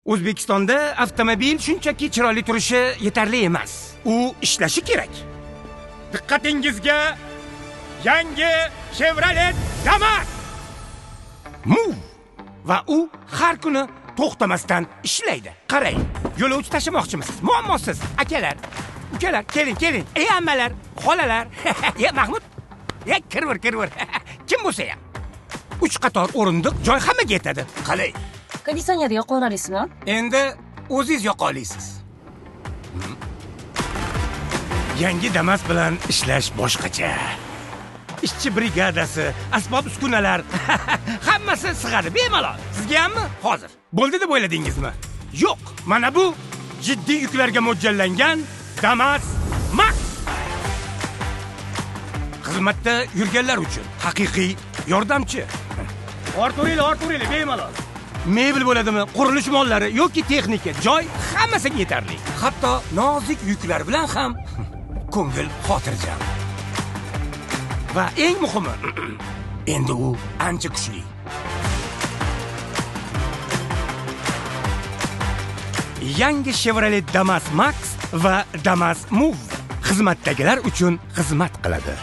O'zbekistonda avtomobil shunchaki chiroyli turishi yetarli emas. U ishlashi kerak. Diqqatingizga yangi Chevrolet Damas. Move va u har kuni to'xtamasdan ishlaydi. Qarang, yo'lovchi tashimoqchimisiz? Muammosiz, akalar, ukalar, keling. Ey ammalar, xolalar. Mahmud, kirvir. Kim bo'lsa ham. 3 qator o'rindiq joy hammaga yetadi. Qalay? Konditsioner yoqa olasizmi? Endi o'zingiz yoqa olasiz. Yangi Damas bilan ishlash boshqacha. Ishchi brigadasi, asbob uskunalar, hammasi sig'adi bemalol. Sizga hammi? Hozir. Bo'ldi deb o'yladingizmi? Yo'q. Mana bu jiddiy yuklarga mo'ljallangan Damas Max. Xizmatda yurganlar uchun haqiqiy yordamchi. Orturinglar bemalol. Mebel bo'ladimi, qurilish mollari yoki texnika, joy hammasiga yetarli. Hatto nozik yuklar bilan ham ko'ngil xotirjam. Va eng muhimi, endi u ancha kuchli. Yangi Chevrolet Damas Max va Damas Move xizmatdagilar uchun xizmat qiladi.